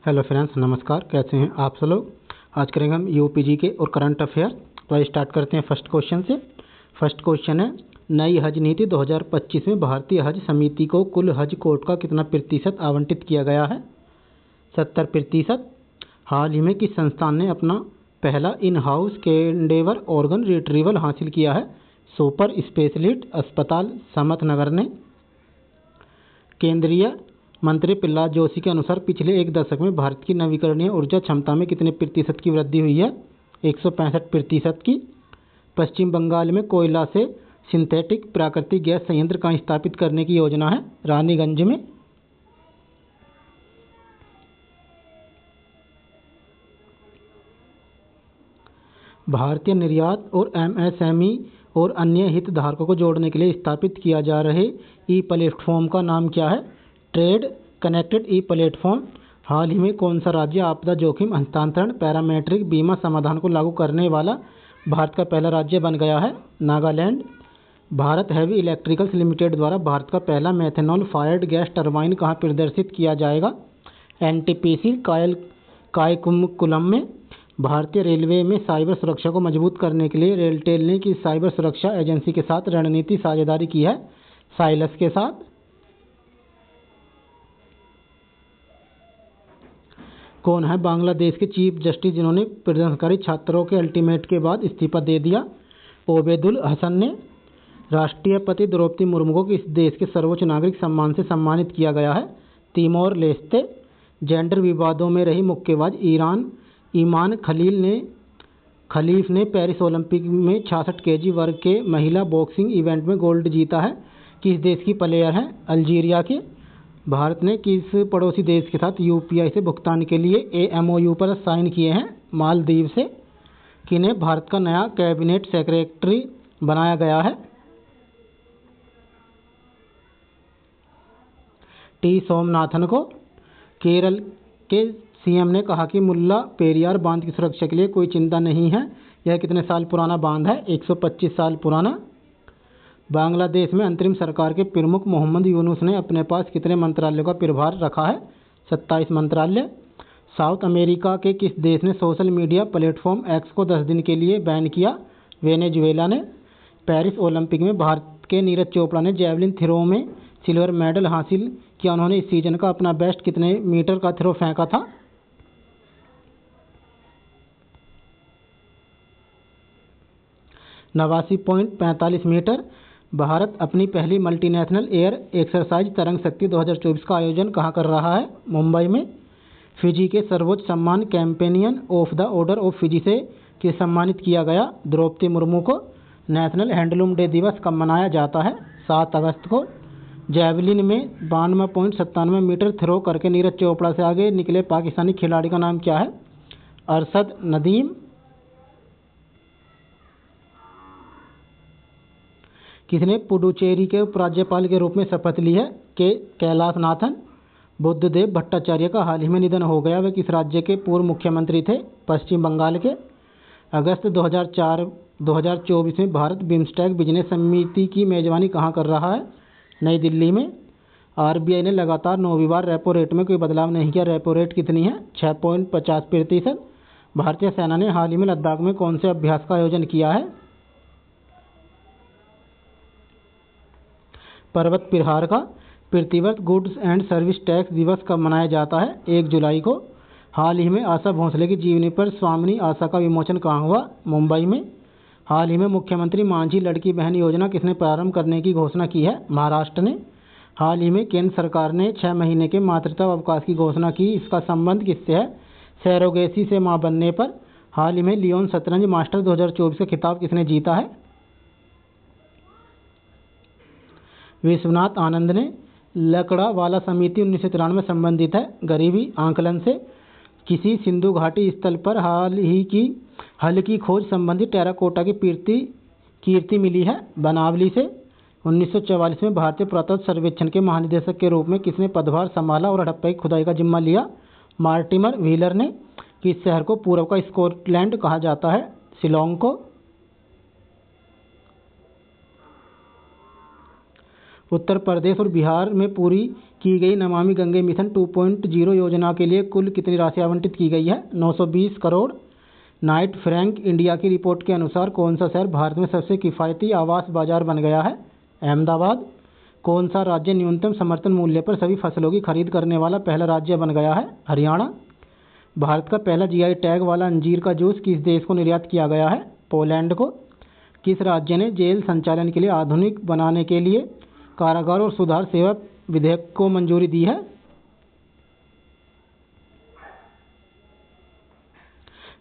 Hello friends, नमस्कार। कैसे हैं आप सब लोग। आज करेंगे हम यूपीजी के और करंट अफेयर। तो स्टार्ट करते हैं फर्स्ट क्वेश्चन से। फर्स्ट क्वेश्चन है, नई हज नीति 2025 में भारतीय हज समिति को कुल हज कोट का कितना प्रतिशत आवंटित किया गया है? 70%। हाल ही में किस संस्थान ने अपना पहला in house cadaver organ retrieval हासिल किया है? सुपर स्पेशलिस्ट अस्पताल समतनगर ने। केंद्रीय मंत्री प्रहलाद जोशी के अनुसार पिछले एक दशक में भारत की नवीकरणीय ऊर्जा क्षमता में कितने प्रतिशत की वृद्धि हुई है? 165% की। पश्चिम बंगाल में कोयला से सिंथेटिक प्राकृतिक गैस संयंत्र कहाँ स्थापित करने की योजना है? रानीगंज में। भारतीय निर्यात और एमएसएमई और अन्य हितधारकों को जोड़ने के लिए स्थापित किया जा रहे ई प्लेटफॉर्म का नाम क्या है? ट्रेड कनेक्टेड ई प्लेटफॉर्म। हाल ही में कौन सा राज्य आपदा जोखिम हस्तांतरण पैरामेट्रिक बीमा समाधान को लागू करने वाला भारत का पहला राज्य बन गया है? Nagaland. Bharat heavy electricals limited द्वारा भारत का पहला मेथनॉल फायर्ड गैस टरबाइन कहाँ प्रदर्शित किया जाएगा? एनटीपीसी कायकुमुकुलम में। भारतीय रेलवे में साइबर सुरक्षा को मजबूत करने के लिए रेलटेल ने किस साइबर सुरक्षा एजेंसी के साथ रणनीति साझेदारी की है? साइलस के साथ। कौन है बांग्लादेश के चीफ जस्टिस जिन्होंने प्रदर्शनकारी छात्रों के अल्टीमेट के बाद इस्तीफा दे दिया? ओबेदुल हसन ने। राष्ट्रपति द्रौपदी मुर्मू को किस देश के सर्वोच्च नागरिक सम्मान से सम्मानित किया गया है? Timor Leste. जेंडर विवादों में रही मुक्केबाज ईमान खलीफ ने पेरिस ओलंपिक में 66 केजी वर्ग के महिला बॉक्सिंग इवेंट में गोल्ड जीता है। किस देश की प्लेयर हैं? अल्जीरिया के। भारत ने किस पड़ोसी देश के साथ यूपीआई से भुगतान के लिए एमओयू पर साइन किए हैं? मालदीव से। किन्हें भारत का नया कैबिनेट सेक्रेटरी बनाया गया है? टी सोमनाथन को। केरल के सीएम ने कहा कि मुल्ला पेरियार बांध की सुरक्षा के लिए कोई चिंता नहीं है। यह कितने साल पुराना बांध है? 125 साल पुराना। बांग्लादेश में अंतरिम सरकार के प्रमुख मोहम्मद यूनुस ने अपने पास कितने मंत्रालयों का प्रभार रखा है? 27 मंत्रालय। साउथ अमेरिका के किस देश ने सोशल मीडिया प्लेटफॉर्म एक्स को 10 दिन के लिए बैन किया? वेनेजुएला ने। पेरिस ओलंपिक में भारत के नीरज चोपड़ा ने जैवलिन थ्रो में सिल्वर मेडल हासिल किया। उन्होंने इस सीजन का अपना बेस्ट कितने मीटर का थ्रो फेंका था? 89.45 मीटर। भारत अपनी पहली मल्टीनेशनल एयर एक्सरसाइज तरंग शक्ति 2024 का आयोजन कहाँ कर रहा है? मुंबई में। फिजी के सर्वोच्च सम्मान companion of the order of Fiji से किस सम्मानित किया गया? द्रौपदी मुर्मू को। नेशनल हैंडलूम डे दिवस कब मनाया जाता है? 7 अगस्त को। जैवलिन में 92.97 मीटर थ्रो करके नीरज चोपड़ा से आगे निकले पाकिस्तानी खिलाड़ी का नाम क्या है? अरशद नदीम। किसने पुडुचेरी के उपराज्यपाल के रूप में शपथ ली है? कैलाशनाथन। बुद्धदेव भट्टाचार्य का हाल ही में निधन हो गया। वे किस राज्य के पूर्व मुख्यमंत्री थे? पश्चिम बंगाल के। अगस्त 2024 में भारत बिम्स्टेक बिजनेस समिति की मेजबानी कहाँ कर रहा है? नई दिल्ली में। आरबीआई ने लगातार 9वीं बार रेपो रेट में कोई बदलाव नहीं किया। रेपो रेट कितनी है? 6.50%। भारतीय सेना ने हाल ही में लद्दाख में कौन से अभ्यास का आयोजन किया है? पर्वत प्रहार का। प्रतिवर्ष गुड्स एंड सर्विस टैक्स दिवस कब मनाया जाता है? 1 जुलाई को। हाल ही में आशा भोसले की जीवनी पर स्वामिनी आशा का विमोचन कहाँ हुआ? मुंबई में। हाल ही में मुख्यमंत्री मांझी लड़की बहन योजना किसने प्रारंभ करने की घोषणा की है? महाराष्ट्र ने। हाल ही में केंद्र सरकार ने 6 महीने के मातृत्व अवकाश की घोषणा की। इसका संबंध किससे है? सैरोगेसी से मां बनने पर। हाल ही में लियोन शतरंज मास्टर 2024 का खिताब किसने जीता है? विश्वनाथ आनंद ने। लकड़ा वाला समिति 1993 में संबंधित है गरीबी आंकलन से। किसी सिंधु घाटी स्थल पर हल की खोज संबंधी टेराकोटा की कीर्ति मिली है? बनावली से। 1944 में भारतीय पुरातत्व सर्वेक्षण के महानिदेशक के रूप में किसने पदभार संभाला और हड़प्पा की खुदाई का जिम्मा लिया? मार्टिमर व्हीलर ने। किस शहर को पूर्व का स्कॉटलैंड कहा जाता है? शिलोंग को। उत्तर प्रदेश और बिहार में पूरी की गई नमामि गंगे मिशन 2.0 योजना के लिए कुल कितनी राशि आवंटित की गई है? 920 करोड़। नाइट फ्रैंक इंडिया की रिपोर्ट के अनुसार कौन सा शहर भारत में सबसे किफ़ायती आवास बाजार बन गया है? अहमदाबाद। कौन सा राज्य न्यूनतम समर्थन मूल्य पर सभी फसलों की खरीद करने वाला पहला राज्य बन गया है? हरियाणा। भारत का पहला जीआई टैग वाला अंजीर का जूस किस देश को निर्यात किया गया है? पोलैंड को। किस राज्य ने जेल संचालन के लिए आधुनिक बनाने के लिए कारागार और सुधार सेवा विधेयक को मंजूरी दी है?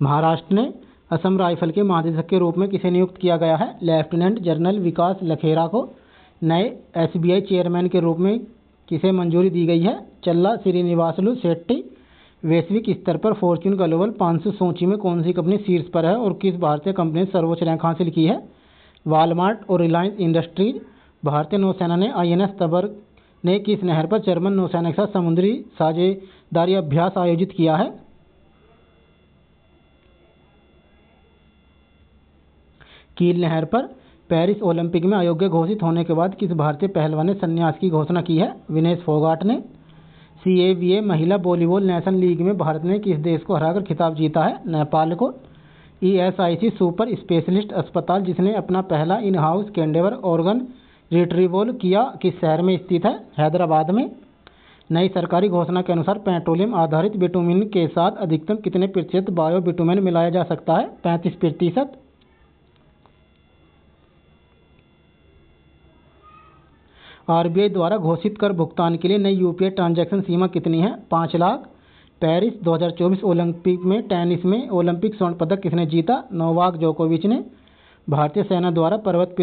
महाराष्ट्र ने असम राइफल के महानिदेशक के रूप में किसे नियुक्त किया गया है? लेफ्टिनेंट जनरल विकास लखेरा को। नए एसबीआई चेयरमैन के रूप में किसे मंजूरी दी गई है? चल्ला श्रीनिवासलु शेट्टी। वैश्विक स्तर पर फॉर्च्यून ग्लोबल 500 सूची में कौन सी कंपनी शीर्ष पर है और किस भारतीय कंपनी ने सर्वोच्च रैंक हासिल की है? वालमार्ट और रिलायंस इंडस्ट्रीज। भारतीय नौसेना ने आईएनएस तबर ने किस नहर पर जर्मन नौसेना के साथ समुद्री साझेदारी अभ्यास आयोजित किया है? कील नहर पर। पेरिस ओलंपिक में अयोग्य घोषित होने के बाद किस भारतीय पहलवान ने संन्यास की घोषणा की है? विनेश फोगाट ने। सीएबीए महिला वॉलीबॉल नेशनल लीग में भारत ने किस देश को हराकर खिताब जीता है? नेपाल को। ईएसआईसी सुपर स्पेशलिस्ट अस्पताल जिसने अपना पहला इन हाउस कैंडेवर ऑर्गन रिट्रीवल किया किस शहर में स्थित है? हैदराबाद में। नई सरकारी घोषणा के अनुसार पेट्रोलियम आधारित बिटुमिन के साथ अधिकतम कितने प्रतिशत बायो बिटुमिन मिलाया जा सकता है? 35%। आरबीआई द्वारा घोषित कर भुगतान के लिए नई यूपीआई ट्रांजैक्शन सीमा कितनी है? 5 लाख। पेरिस 2024 ओलंपिक में टेनिस में ओलंपिक स्वर्ण पदक किसने जीता? नोवाक जोकोविच ने। भारतीय सेना द्वारा पर्वत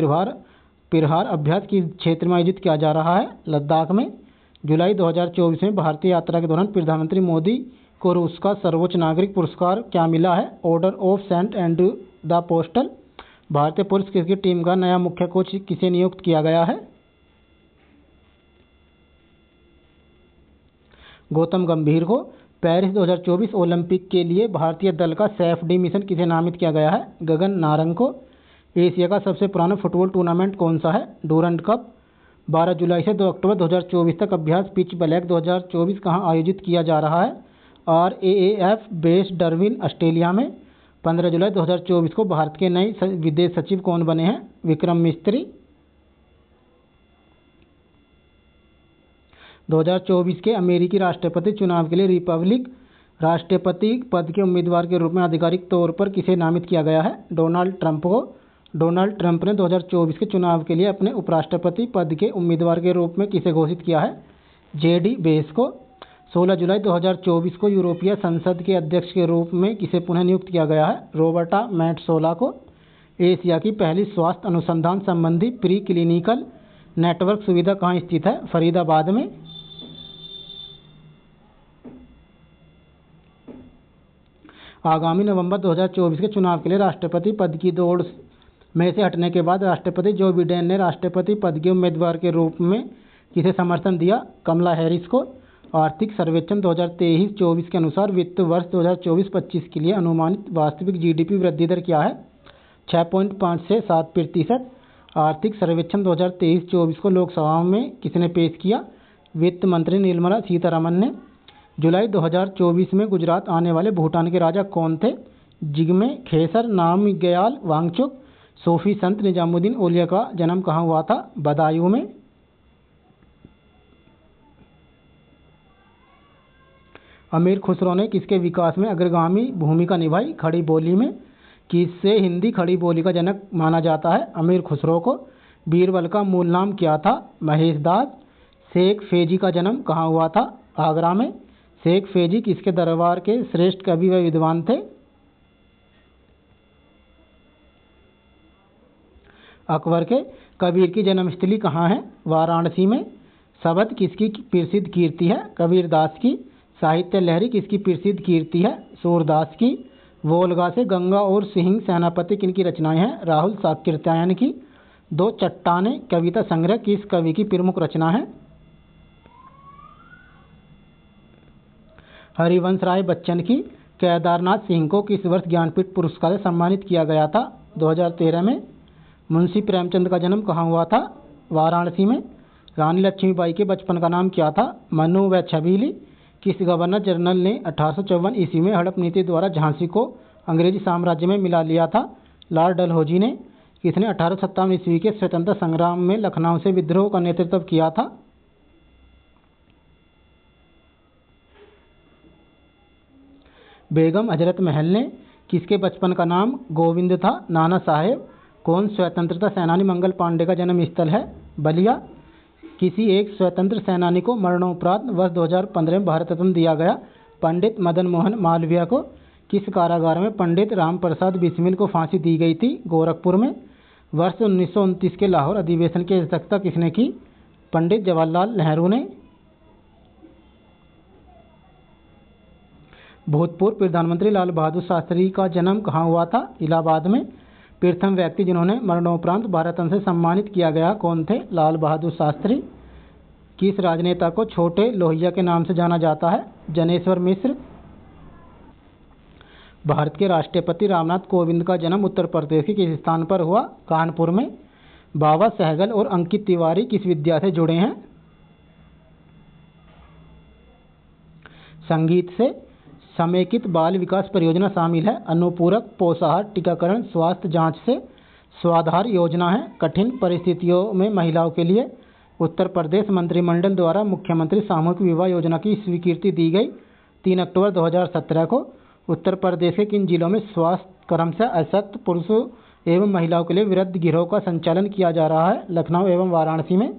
प्रहार अभ्यास किस क्षेत्र में आयोजित किया जा रहा है? लद्दाख में। जुलाई 2024 में भारतीय यात्रा के दौरान प्रधानमंत्री मोदी को रूस का सर्वोच्च नागरिक पुरस्कार क्या मिला है? Order of Saint Andrew the apostle. भारतीय पुरुष क्रिकेट टीम का नया मुख्य कोच किसे नियुक्त किया गया है? गौतम गंभीर को। पेरिस 2024 ओलंपिक के लिए भारतीय दल का सैफ-डी मिशन किसे नामित किया गया है? गगन नारंग को। एशिया का सबसे पुराना फुटबॉल टूर्नामेंट कौन सा है? Durand cup. 12 जुलाई से 2 अक्टूबर 2024 तक अभ्यास पिच ब्लैक 2024 कहां आयोजित किया जा रहा है? RAAF बेस डार्विन ऑस्ट्रेलिया में। 15 जुलाई 2024 को भारत के नए विदेश सचिव कौन बने हैं? विक्रम मिस्त्री। 2024 के अमेरिकी राष्ट्रपति चुनाव के लिए रिपब्लिक राष्ट्रपति पद के उम्मीदवार के रूप में आधिकारिक तौर पर किसे नामित किया गया है? डोनाल्ड ट्रंप को। डोनाल्ड ट्रंप ने 2024 के चुनाव के लिए अपने उपराष्ट्रपति पद के उम्मीदवार के रूप में किसे घोषित किया है? जेडी वेंस को। 16 जुलाई 2024 को यूरोपीय संसद के अध्यक्ष के रूप में किसे पुनः नियुक्त किया गया है? रॉबर्टा मैट्सोला को। एशिया की पहली स्वास्थ्य अनुसंधान संबंधी प्री क्लिनिकल नेटवर्क सुविधा कहाँ स्थित है? फरीदाबाद में। आगामी नवंबर 2024 के चुनाव के लिए राष्ट्रपति पद की दौड़ में से हटने के बाद राष्ट्रपति जो बिडेन ने राष्ट्रपति पद के उम्मीदवार के रूप में किसे समर्थन दिया? कमला हैरिस को। आर्थिक सर्वेक्षण 2023-24 के अनुसार वित्त वर्ष 2024-25 के लिए अनुमानित वास्तविक जीडीपी वृद्धि दर क्या है? 6.5 से 7%। आर्थिक सर्वेक्षण 2023-24 को लोकसभा में किसने पेश किया? वित्त मंत्री निर्मला सीतारमण ने। जुलाई 2024 में गुजरात आने वाले भूटान के राजा कौन थे? जिग्मे खेसर नामग्याल वांगचुक। सूफी संत निजामुद्दीन औलिया का जन्म कहाँ हुआ था? बदायूं में। अमीर खुसरो ने किसके विकास में अग्रगामी भूमिका निभाई? खड़ी बोली में। किससे हिंदी खड़ी बोली का जनक माना जाता है? अमीर खुसरो को। बीरबल का मूल नाम क्या था? महेश दास। शेख फेजी का जन्म कहाँ हुआ था? आगरा में। शेख फेजी किसके दरबार के श्रेष्ठ कवि व विद्वान थे? अकबर के। कबीर की जन्मस्थली कहाँ है? वाराणसी में। शबद किसकी प्रसिद्ध कीर्ति है? कबीरदास की। साहित्य लहरी किसकी प्रसिद्ध कीर्ति है? सूरदास की। वोल्गा से गंगा और सिंह सेनापति किनकी रचनाएं हैं? राहुल साकृत्यायन की। दो चट्टानें कविता संग्रह किस कवि की प्रमुख रचना है? हरिवंश राय बच्चन की। केदारनाथ सिंह को किस वर्ष ज्ञानपीठ पुरस्कार से सम्मानित किया गया था? 2013 में। मुंशी प्रेमचंद का जन्म कहाँ हुआ था? वाराणसी में। रानी लक्ष्मीबाई के बचपन का नाम क्या था? मनु व छबीली। किस गवर्नर जनरल ने 1854 ईस्वी में हड़प नीति द्वारा झांसी को अंग्रेजी साम्राज्य में मिला लिया था? लॉर्ड डलहौजी ने। किसने 1857 ईस्वी के स्वतंत्रता संग्राम में लखनऊ से विद्रोह का नेतृत्व किया था? बेगम हजरत महल ने। किसके बचपन का नाम गोविंद था? नाना साहेब। कौन स्वतंत्रता सेनानी मंगल पांडे का जन्म स्थल है? बलिया। किसी एक स्वतंत्र सेनानी को मरणोपरांत वर्ष 2015 में भारत रत्न दिया गया? पंडित मदन मोहन मालवीय को। किस कारागार में पंडित राम प्रसाद बिस्मिल को फांसी दी गई थी? गोरखपुर में। वर्ष 1929 के लाहौर अधिवेशन की अध्यक्षता किसने की? पंडित जवाहरलाल नेहरू ने। भूतपूर्व प्रधानमंत्री लाल बहादुर शास्त्री का जन्म कहाँ हुआ था? इलाहाबाद में। प्रथम व्यक्ति जिन्होंने मरणोपरांत भारत रत्न से सम्मानित किया गया कौन थे? लाल बहादुर शास्त्री। किस राजनेता को छोटे लोहिया के नाम से जाना जाता है? जनेश्वर मिश्र। भारत के राष्ट्रपति रामनाथ कोविंद का जन्म उत्तर प्रदेश के किस स्थान पर हुआ? कानपुर में। बाबा सहगल और अंकित तिवारी किस विद्या से जुड़े हैं? संगीत से। समेकित बाल विकास परियोजना शामिल है? अनुपूरक पोषाहार टीकाकरण स्वास्थ्य जांच से। स्वाधार योजना है कठिन परिस्थितियों में महिलाओं के लिए। उत्तर प्रदेश मंत्रिमंडल द्वारा मुख्यमंत्री सामूहिक विवाह योजना की स्वीकृति दी गई 3 अक्टूबर 2017 को। उत्तर प्रदेश के किन जिलों में स्वास्थ्य क्रमशः अशक्त पुरुषों एवं महिलाओं के लिए वृद्ध गिरोह का संचालन किया जा रहा है? लखनऊ एवं वाराणसी में।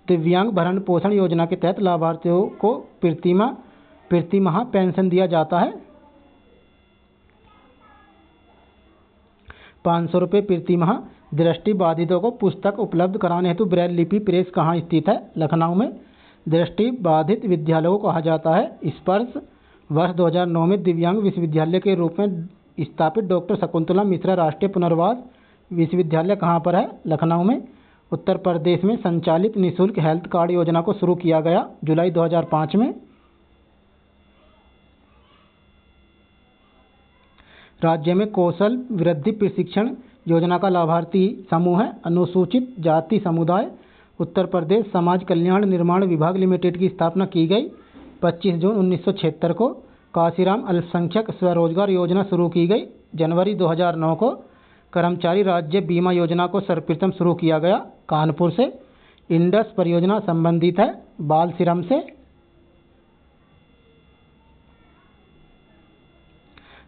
दिव्यांग भरण पोषण योजना के तहत लाभार्थियों को प्रतिमाह पेंशन दिया जाता है? 500 रुपये प्रतिमाह। दृष्टि बाधितों को पुस्तक उपलब्ध कराने हेतु ब्रेल लिपि प्रेस कहाँ स्थित है? लखनऊ में। दृष्टि बाधित विद्यालयों को कहा जाता है स्पर्श। वर्ष 2009 में दिव्यांग विश्वविद्यालय के रूप में स्थापित डॉक्टर शकुंतला मिश्रा राष्ट्रीय पुनर्वास विश्वविद्यालय कहाँ पर है? लखनऊ में। उत्तर प्रदेश में संचालित निःशुल्क हेल्थ कार्ड योजना को शुरू किया गया जुलाई 2005 में। राज्य में कौशल वृद्धि प्रशिक्षण योजना का लाभार्थी समूह है अनुसूचित जाति समुदाय। उत्तर प्रदेश समाज कल्याण निर्माण विभाग लिमिटेड की स्थापना की गई 25 जून 1976 को। काशीराम अल्पसंख्यक स्वरोजगार योजना शुरू की गई जनवरी 2009 को। कर्मचारी राज्य बीमा योजना को सर्वप्रथम शुरू किया गया कानपुर से। इंडस परियोजना संबंधित है बाल श्रम से।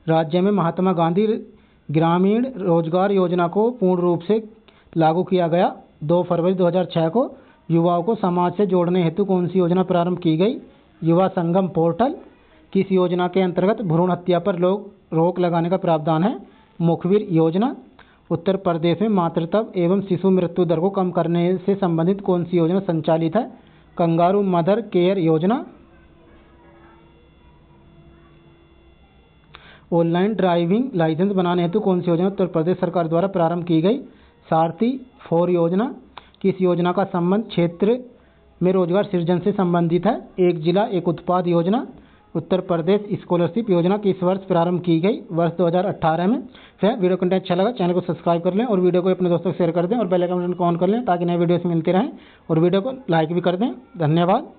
राज्य में महात्मा गांधी ग्रामीण रोजगार योजना को पूर्ण रूप से लागू किया गया 2 फरवरी 2006 को। युवाओं को समाज से जोड़ने हेतु कौन सी योजना प्रारंभ की गई? युवा संगम पोर्टल। किस योजना के अंतर्गत भ्रूण हत्या पर रोक लगाने का प्रावधान है? मुखबिर योजना। उत्तर प्रदेश में मातृत्व एवं शिशु मृत्यु दर को कम करने से संबंधित कौन सी योजना संचालित है? कंगारू मदर केयर योजना। ऑनलाइन ड्राइविंग लाइसेंस बनाने हेतु कौन सी योजना उत्तर प्रदेश सरकार द्वारा प्रारंभ की गई? सारथी 4 योजना। किस योजना का संबंध क्षेत्र में रोजगार सृजन से संबंधित है? एक जिला एक उत्पाद योजना। उत्तर प्रदेश स्कॉलरशिप योजना किस वर्ष प्रारंभ की गई? वर्ष 2018 में। फिर वीडियो कंटेंट अच्छा लगा चैनल को सब्सक्राइब कर लें और वीडियो को अपने दोस्तों को शेयर कर दें और बेल आइकन को ऑन कर लें ताकि नए वीडियोस मिलते रहें और वीडियो को लाइक भी कर दें। धन्यवाद।